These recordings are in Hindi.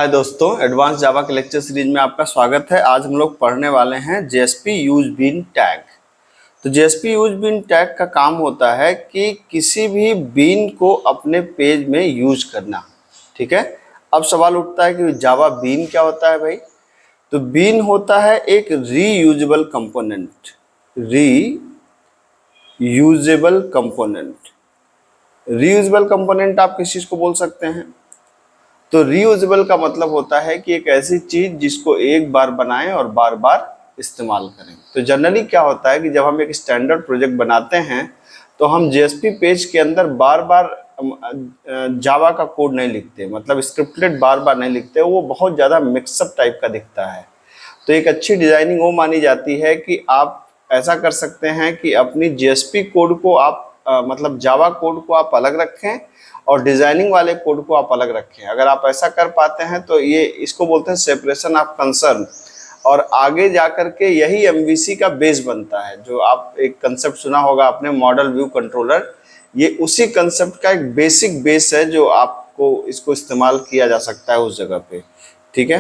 हाय दोस्तों, एडवांस जावा के लेक्चर सीरीज में आपका स्वागत है। आज हम लोग पढ़ने वाले हैं जेएसपी यूज बीन टैग। तो जेएसपी यूज बीन टैग का काम होता है कि किसी भी बीन को अपने पेज में यूज करना। ठीक है। अब सवाल उठता है कि जावा बीन क्या होता है भाई। तो बीन होता है एक reusable component. Reusable component reusable component आप किस चीज को बोल सकते हैं? तो रीयूजेबल का मतलब होता है कि एक ऐसी चीज जिसको एक बार बनाएं और बार बार इस्तेमाल करें। तो जनरली क्या होता है कि जब हम एक स्टैंडर्ड प्रोजेक्ट बनाते हैं तो हम जेएसपी पेज के अंदर बार बार जावा का कोड नहीं लिखते, मतलब स्क्रिप्टेड बार बार नहीं लिखते, वो बहुत ज़्यादा मिक्सअप टाइप का दिखता है। तो एक अच्छी डिजाइनिंग वो मानी जाती है कि आप ऐसा कर सकते हैं कि अपनी जेएसपी कोड को आप मतलब जावा कोड को आप अलग रखें और डिजाइनिंग वाले कोड को आप अलग रखें। अगर आप ऐसा कर पाते हैं तो ये इसको बोलते हैं सेपरेशन ऑफ कंसर्न, और आगे जाकर के यही एमवीसी का बेस बनता है। जो आप एक कंसेप्ट सुना होगा आपने, मॉडल व्यू कंट्रोलर, ये उसी कंसेप्ट का एक बेसिक बेस है जो आपको इसको इस्तेमाल किया जा सकता है उस जगह पे। ठीक है।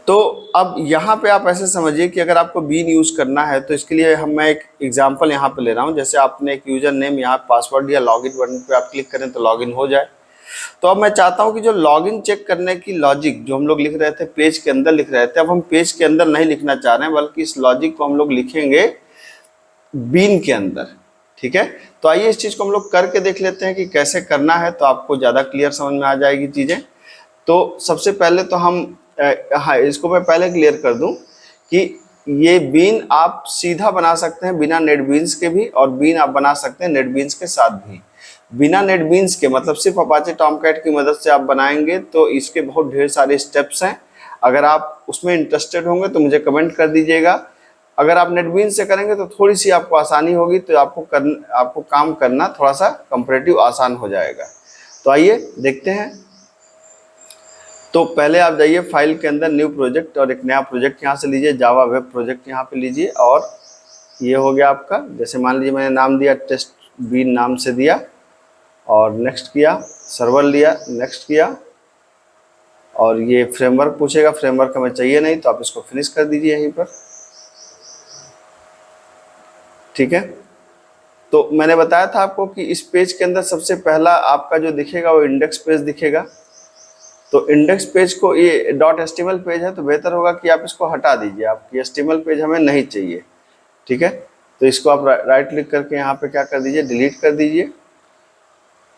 तो अब यहाँ पे आप ऐसे समझिए कि अगर आपको बीन यूज करना है तो इसके लिए मैं एक एग्जांपल यहाँ पे ले रहा हूँ। जैसे आपने एक यूजर नेम यहाँ पासवर्ड या लॉगिन बटन पे आप क्लिक करें तो लॉगिन हो जाए। तो अब मैं चाहता हूँ कि जो लॉगिन चेक करने की लॉजिक जो हम लोग लिख रहे थे पेज के अंदर लिख रहे थे, अब हम पेज के अंदर नहीं लिखना चाह रहे हैं, बल्कि इस लॉजिक को हम लोग लिखेंगे बीन के अंदर। ठीक है। तो आइए इस चीज को हम लोग करके देख लेते हैं कि कैसे करना है, तो आपको ज्यादा क्लियर समझ में आ जाएगी चीजें। तो सबसे पहले तो हम हाँ, इसको मैं पहले क्लियर कर दूं कि ये बीन आप सीधा बना सकते हैं बिना नेटबीन्स के भी, और बीन आप बना सकते हैं नेटबीन्स के साथ भी। बिना नेटबीन्स के मतलब सिर्फ अपाचे टॉमकैट की मदद से आप बनाएंगे तो इसके बहुत ढेर सारे स्टेप्स हैं। अगर आप उसमें इंटरेस्टेड होंगे तो मुझे कमेंट कर दीजिएगा। अगर आप नेटबीन्स से करेंगे तो थोड़ी सी आपको आसानी होगी, तो आपको काम करना थोड़ा सा कंपैरेटिव आसान हो जाएगा। तो आइए देखते हैं। तो पहले आप जाइए फाइल के अंदर, न्यू प्रोजेक्ट, और एक नया प्रोजेक्ट यहाँ से लीजिए, जावा वेब प्रोजेक्ट यहाँ पे लीजिए। और ये हो गया आपका, जैसे मान लीजिए मैंने नाम दिया टेस्ट बीन नाम से दिया, और नेक्स्ट किया, सर्वर लिया, नेक्स्ट किया, और ये फ्रेमवर्क पूछेगा, फ्रेमवर्क हमें चाहिए नहीं तो आप इसको फिनिश कर दीजिए यहीं पर। ठीक है। तो मैंने बताया था आपको कि इस पेज के अंदर सबसे पहला आपका जो दिखेगा वो इंडेक्स पेज दिखेगा। तो इंडेक्स पेज को, ये डॉट एचटीएमएल पेज है तो बेहतर होगा कि आप इसको हटा दीजिए, आपकी एचटीएमएल पेज हमें नहीं चाहिए। ठीक है। तो इसको आप राइट क्लिक करके यहाँ पे क्या कर दीजिए, डिलीट कर दीजिए,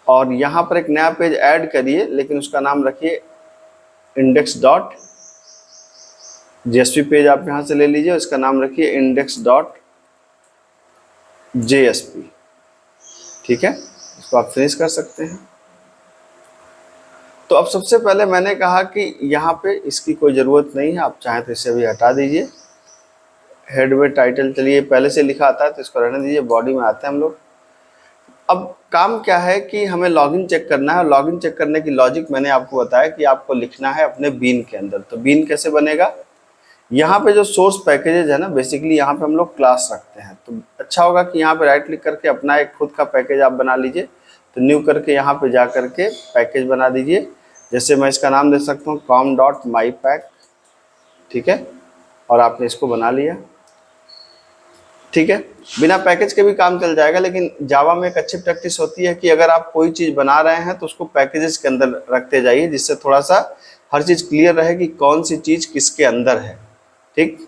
और यहाँ पर एक नया पेज ऐड करिए, लेकिन उसका नाम रखिए इंडेक्स डॉट जेएसपी पेज। आप यहाँ से ले लीजिए, इसका नाम रखिए इंडेक्स डॉट जेएसपी। ठीक है। इसको आप फिनिश कर सकते हैं। तो अब सबसे पहले मैंने कहा कि यहाँ पे इसकी कोई ज़रूरत नहीं है, आप चाहें तो इसे भी हटा दीजिए। हेड में टाइटल चलिए पहले से लिखा आता है तो इसको रहने दीजिए। बॉडी में आते हैं हम लोग। अब काम क्या है कि हमें लॉगिन चेक करना है, और लॉगिन चेक करने की लॉजिक मैंने आपको बताया कि आपको लिखना है अपने बीन के अंदर। तो बीन कैसे बनेगा, यहाँ पे जो सोर्स पैकेजेज है ना, बेसिकली यहाँ पे हम लोग क्लास रखते हैं। तो अच्छा होगा कि यहाँ पे राइट क्लिक करके अपना एक खुद का पैकेज आप बना लीजिए। तो न्यू करके यहाँ पे जा करके पैकेज बना दीजिए। जैसे मैं इसका नाम दे सकता हूँ com.mypack। ठीक है। और आपने इसको बना लिया। ठीक है। बिना पैकेज के भी काम चल जाएगा, लेकिन जावा में एक अच्छी प्रैक्टिस होती है कि अगर आप कोई चीज़ बना रहे हैं तो उसको पैकेजेस के अंदर रखते जाइए, जिससे थोड़ा सा हर चीज़ क्लियर रहे कि कौन सी चीज़ किसके अंदर है। ठीक।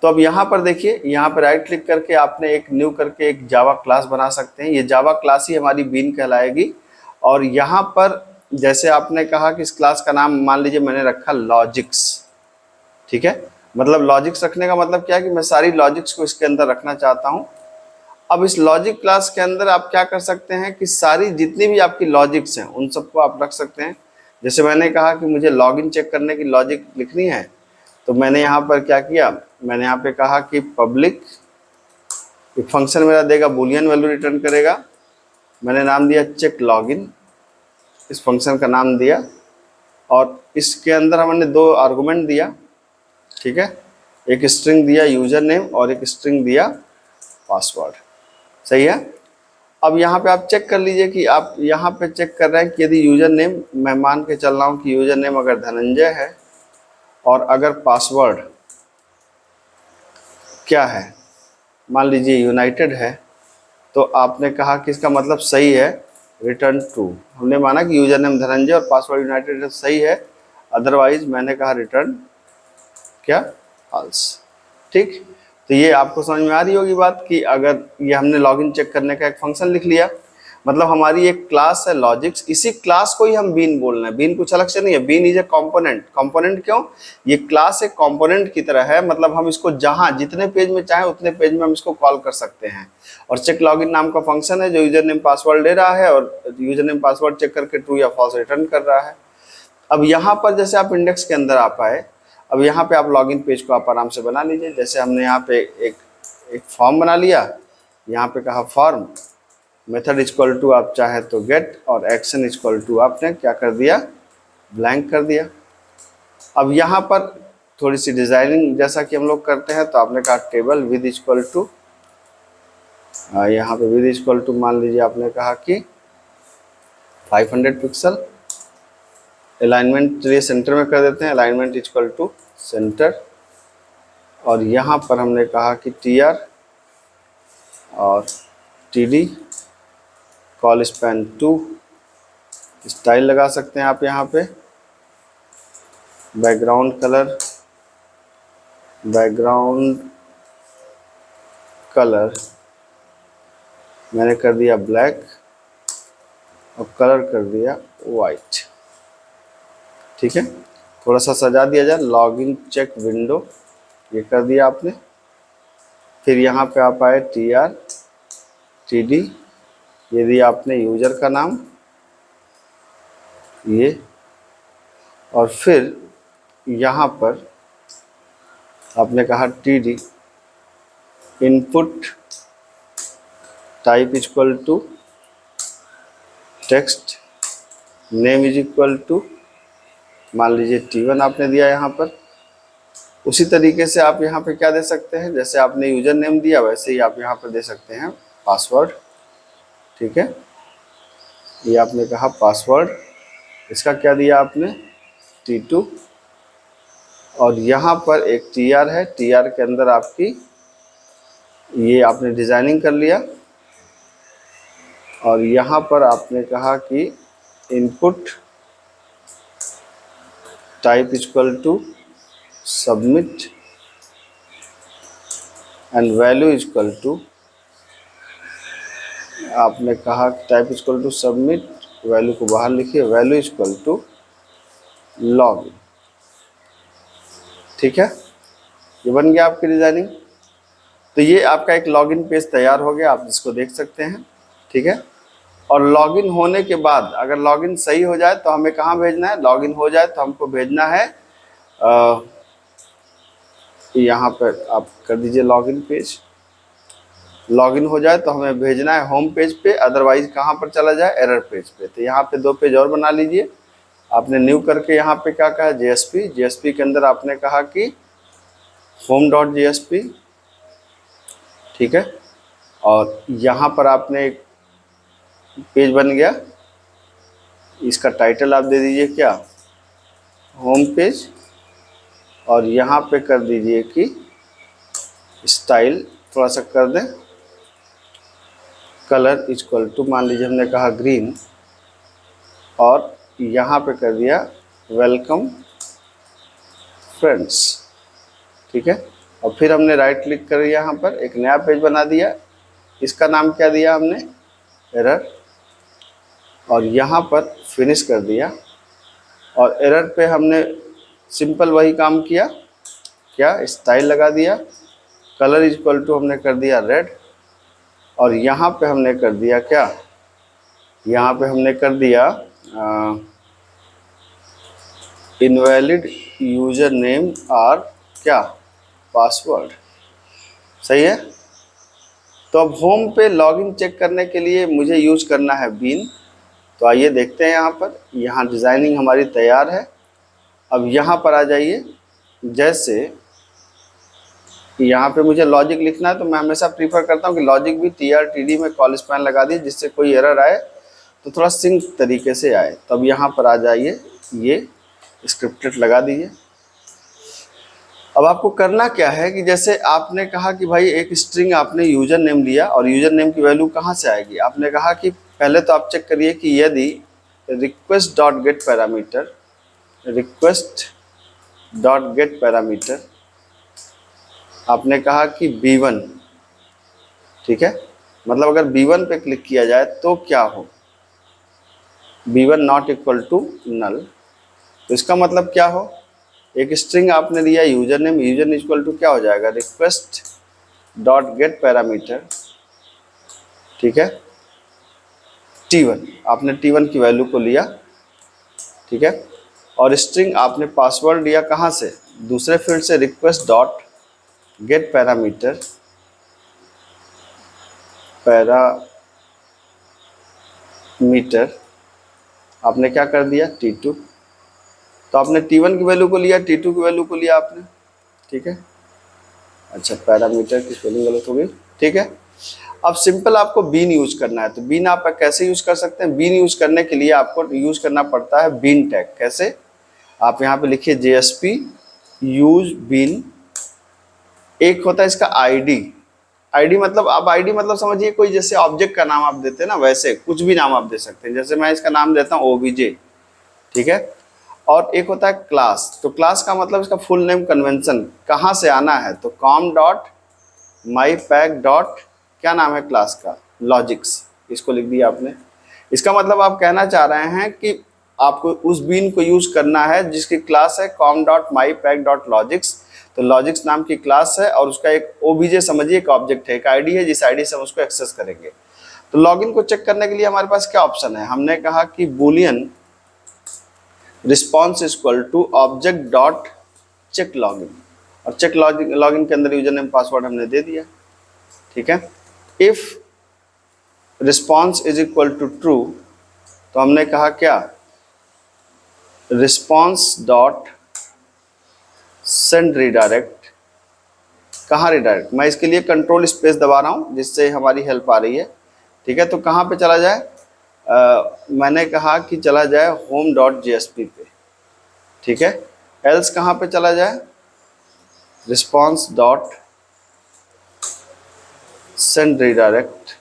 तो अब यहाँ पर देखिए, यहाँ पर राइट क्लिक करके आपने एक न्यू करके एक जावा क्लास बना सकते हैं। ये जावा क्लास ही हमारी बीन कहलाएगी। और यहाँ पर जैसे आपने कहा कि इस क्लास का नाम मान लीजिए मैंने रखा लॉजिक्स। ठीक है। मतलब लॉजिक्स रखने का मतलब क्या है कि मैं सारी लॉजिक्स को इसके अंदर रखना चाहता हूँ। अब इस लॉजिक क्लास के अंदर आप क्या कर सकते हैं कि सारी जितनी भी आपकी लॉजिक्स हैं उन सबको आप रख सकते हैं। जैसे मैंने कहा कि मुझे लॉगिन चेक करने की लॉजिक लिखनी है, तो मैंने यहाँ पर क्या किया, मैंने यहाँ पे कहा कि पब्लिक, एक फंक्शन मेरा देगा बूलियन वैल्यू रिटर्न करेगा। मैंने नाम दिया चेक लॉगिन, इस फंक्शन का नाम दिया, और इसके अंदर हमने दो आर्गुमेंट दिया। ठीक है। एक स्ट्रिंग दिया यूजर नेम और एक स्ट्रिंग दिया पासवर्ड। सही है। अब यहाँ पे आप चेक कर लीजिए कि आप यहाँ पे चेक कर रहे हैं कि यदि यूजर नेम, मैं मान के चल रहा हूँ कि यूजर नेम अगर धनंजय है और अगर पासवर्ड क्या है, मान लीजिए यूनाइटेड है, तो आपने कहा कि इसका मतलब सही है, रिटर्न ट्रू। हमने माना कि यूजर नेम धनंजय और पासवर्ड यूनाइटेड है, सही है, अदरवाइज मैंने कहा रिटर्न क्या, फॉल्स। ठीक, तो ये आपको समझ में आ रही होगी बात कि अगर ये हमने लॉगिन चेक करने का एक फंक्शन लिख लिया, मतलब हमारी एक क्लास है लॉजिक्स, इसी क्लास को ही हम बीन बोल रहे हैं। बीन कुछ अलग से नहीं है, bean is a component. Component क्यों, ये क्लास एक कंपोनेंट की तरह है, मतलब हम इसको जहां जितने पेज में चाहे उतने पेज में हम इसको कॉल कर सकते हैं। और चेक लॉगिन नाम का फंक्शन है जो यूजर नेम पासवर्ड ले रहा है और यूजर नेम पासवर्ड चेक करके ट्रू या फॉल्स रिटर्न कर रहा है। अब यहाँ पर जैसे आप इंडेक्स के अंदर आ पाए, अब यहाँ पे आप लॉगिन पेज को आप आराम से बना लीजिए। जैसे हमने यहाँ पे एक फॉर्म बना लिया, यहाँ पे कहा फॉर्म, मेथड इक्वल टू आप चाहे तो गेट, और एक्शन इक्वल टू आपने क्या कर दिया, ब्लैंक कर दिया। अब यहाँ पर थोड़ी सी डिजाइनिंग जैसा कि हम लोग करते हैं, तो आपने कहा टेबल विद इक्वल टू, यहाँ पे विद इक्वल टू मान लीजिए आपने कहा कि 500 पिक्सल, अलाइनमेंट चलिए सेंटर में कर देते हैं, अलाइनमेंट इक्वल टू सेंटर, और यहाँ पर हमने कहा कि TR और TD, कॉल स्पैन 2, स्टाइल लगा सकते हैं आप यहाँ पे, बैकग्राउंड कलर मैंने कर दिया ब्लैक और कलर कर दिया वाइट। ठीक है, थोड़ा सा सजा दिया जाए, लॉगिन चेक विंडो ये कर दिया आपने। फिर यहाँ पे आप आए TR TD, ये दिया आपने यूजर का नाम ये, और फिर यहाँ पर आपने कहा TD input type equal to text, name is equal to मान लीजिए T1 आपने दिया यहाँ पर। उसी तरीके से आप यहाँ पे क्या दे सकते हैं, जैसे आपने यूजर नेम दिया वैसे ही आप यहाँ पर दे सकते हैं पासवर्ड। ठीक है, ये आपने कहा पासवर्ड, इसका क्या दिया आपने T2, और यहाँ पर एक TR है, TR के अंदर आपकी ये आपने डिजाइनिंग कर लिया, और यहाँ पर आपने कहा कि input type equal to submit and value equal to, आपने कहा type equal to submit, value को बाहर लिखिए, वैल्यू इक्वल टू लॉगिन। ठीक है, ये बन गया आपकी डिजाइनिंग। तो ये आपका एक लॉगिन पेज तैयार हो गया, आप इसको देख सकते हैं। ठीक है, और लॉगिन होने के बाद अगर लॉगिन सही हो जाए तो हमें कहाँ भेजना है, लॉगिन हो जाए तो हमको भेजना है यहाँ पर आप कर दीजिए लॉगिन पेज, लॉगिन हो जाए तो हमें भेजना है होम पेज पे, अदरवाइज कहाँ पर चला जाए, एरर पेज पे। तो यहाँ पे 2 पेज और बना लीजिए। आपने न्यू करके यहाँ पे क्या कहा, JSP के अंदर आपने कहा कि home.jsp। ठीक है, और यहाँ पर आपने एक पेज बन गया, इसका टाइटल आप दे दीजिए क्या, होम पेज, और यहाँ पे कर दीजिए कि स्टाइल थोड़ा सा कर दें, कलर इक्वल टू मान लीजिए हमने कहा ग्रीन, और यहाँ पे कर दिया वेलकम फ्रेंड्स। ठीक है, और फिर हमने राइट क्लिक कर यहाँ पर एक नया पेज बना दिया, इसका नाम क्या दिया हमने, एरर, और यहाँ पर फिनिश कर दिया। और एरर पे हमने सिंपल वही काम किया, क्या स्टाइल लगा दिया, कलर इक्वल टू हमने कर दिया रेड, और यहाँ पे हमने कर दिया क्या, यहाँ पे हमने कर दिया इनवैलिड यूजर नेम और क्या, पासवर्ड। सही है, तो अब होम पे लॉगिन चेक करने के लिए मुझे यूज करना है बीन। तो आइए देखते हैं, यहाँ पर यहाँ डिज़ाइनिंग हमारी तैयार है। अब यहाँ पर आ जाइए, जैसे यहाँ पे मुझे लॉजिक लिखना है, तो मैं हमेशा प्रीफर करता हूँ कि लॉजिक भी TRTD में कॉल स्पैन लगा दिए, जिससे कोई एरर आए तो थोड़ा सिंक तरीके से आए। तब यहाँ पर आ जाइए, ये स्क्रिप्टेड लगा दीजिए। अब आपको करना क्या है कि जैसे आपने कहा कि भाई एक स्ट्रिंग आपने यूजर नेम लिया, और यूजर नेम की वैल्यू कहाँ से आएगी, आपने कहा कि पहले तो आप चेक करिए कि यदि request dot gate parameter, request dot gate parameter आपने कहा कि B1, ठीक है, मतलब अगर B1 पे क्लिक किया जाए तो क्या हो, B1 not equal to null. तो इसका मतलब क्या हो, एक स्ट्रिंग आपने लिया user name, user equal to क्या हो जाएगा, रिक्वेस्ट डॉट गेट पैरामीटर, ठीक है, T1, आपने T1 की वैल्यू को लिया, ठीक है, और स्ट्रिंग आपने पासवर्ड लिया कहाँ से, दूसरे फील्ड से, request dot gate parameter, parameter आपने क्या कर दिया, T2। तो आपने T1 की वैल्यू को लिया, T2 की वैल्यू को लिया आपने, ठीक है। अच्छा, पैरामीटर की स्पेलिंग गलत हो गई, ठीक है। अब सिंपल आपको बीन यूज करना है, तो बीन आप कैसे यूज कर सकते हैं, बीन यूज करने के लिए आपको यूज करना पड़ता है बीन टैग। कैसे, आप यहाँ पे लिखिए JSP यूज बीन। एक होता है इसका आईडी मतलब, आप आईडी मतलब समझिए कोई जैसे ऑब्जेक्ट का नाम आप देते हैं ना, वैसे कुछ भी नाम आप दे सकते हैं। जैसे मैं इसका नाम देता हूँ OBJ, ठीक है। और एक होता है क्लास, तो क्लास का मतलब इसका फुल नेम कन्वेंशन कहाँ से आना है, तो com डॉट माई पैक डॉट क्या नाम है क्लास का, लॉजिक्स, इसको लिख दिया आपने। इसका मतलब आप कहना चाह रहे हैं कि आपको उस बीन को यूज करना है जिसकी क्लास है com डॉट माई पैक डॉट लॉजिक्स। तो लॉजिक्स नाम की क्लास है और उसका एक OBJ समझिए एक ऑब्जेक्ट है, एक आईडी है, जिस आईडी से हम उसको एक्सेस करेंगे। तो लॉगिन को चेक करने के लिए हमारे पास क्या ऑप्शन है, हमने कहा कि boolean response equal to object dot check login, और चेक लॉगिन के अंदर यूजर नेम पासवर्ड हमने दे दिया, ठीक है। If response is equal to true, तो हमने कहा क्या, रिस्पॉन्स डॉट सेंड रिडायरेक्ट। कहाँ रिडायरेक्ट, मैं इसके लिए कंट्रोल स्पेस दबा रहा हूँ जिससे हमारी हेल्प आ रही है, ठीक है। तो कहाँ पे चला जाए, मैंने कहा कि चला जाए होम डॉट JSP पे, ठीक है। एल्स कहाँ पे चला जाए, response dot send redirect,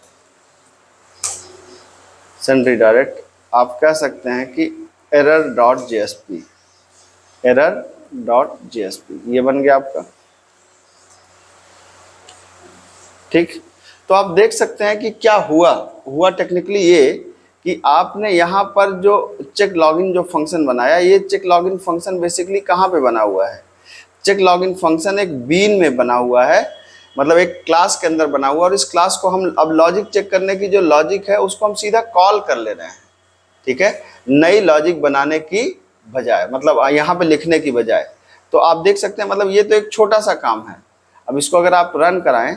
send redirect आप कह सकते हैं कि error dot JSP, error dot JSP, ये बन गया आपका, ठीक। तो आप देख सकते हैं कि क्या हुआ टेक्निकली ये कि आपने यहाँ पर जो चेक लॉगिन जो फंक्शन बनाया, ये चेक लॉगिन फंक्शन बेसिकली कहाँ पे बना हुआ है, चेक लॉगिन फंक्शन एक बीन में बना हुआ है, मतलब एक क्लास के अंदर बना हुआ। और इस क्लास को हम अब लॉजिक चेक करने की जो लॉजिक है उसको हम सीधा कॉल कर ले रहे हैं, ठीक है, नई लॉजिक बनाने की बजाय, मतलब यहाँ पे लिखने की बजाय। तो आप देख सकते हैं, मतलब ये तो एक छोटा सा काम है। अब इसको अगर आप रन कराएं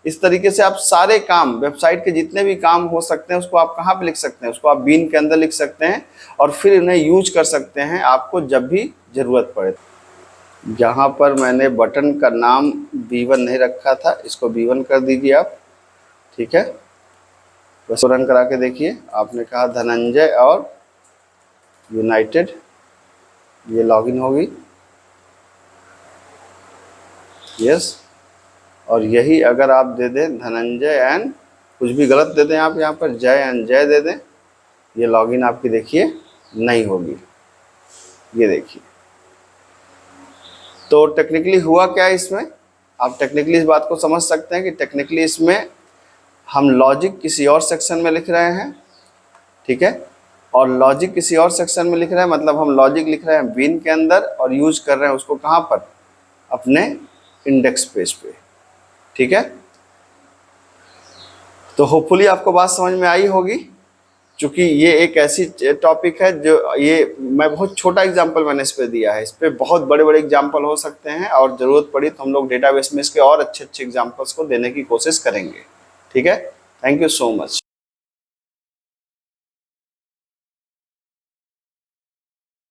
इस तरीके से, आप सारे काम, वेबसाइट के जितने भी काम हो सकते हैं उसको आप कहाँ पे लिख सकते हैं, उसको आप बीन के अंदर लिख सकते हैं और फिर इन्हें यूज कर सकते हैं आपको जब भी ज़रूरत पड़े। यहाँ पर मैंने बटन का नाम B1 नहीं रखा था, इसको B1 कर दीजिए आप, ठीक है। बस रन करा के देखिए, आपने कहा धनंजय और यूनाइटेड, ये लॉगिन होगी, यस। और यही अगर आप दे दें धनंजय एंड कुछ भी गलत दे दें आप यहाँ पर, जय एंड जय दे दें, ये लॉगिन आपकी देखिए नहीं होगी, ये देखिए। तो टेक्निकली हुआ क्या इसमें, आप टेक्निकली इस बात को समझ सकते हैं कि टेक्निकली इसमें हम लॉजिक किसी और सेक्शन में लिख रहे हैं, ठीक है, और लॉजिक किसी और सेक्शन में लिख रहे हैं, मतलब हम लॉजिक लिख रहे हैं बीन के अंदर और यूज कर रहे हैं उसको कहाँ पर, अपने इंडेक्स पेज पे, ठीक है। तो होपफुली आपको बात समझ में आई होगी, क्योंकि ये एक ऐसी टॉपिक है जो, ये मैं बहुत छोटा एग्जांपल मैंने इस पे दिया है, इस पे बहुत बड़े बड़े एग्जांपल हो सकते हैं और ज़रूरत पड़ी तो हम लोग डेटाबेस में इसके और अच्छे अच्छे एग्जांपल्स को देने की कोशिश करेंगे, ठीक है। Thank you so much.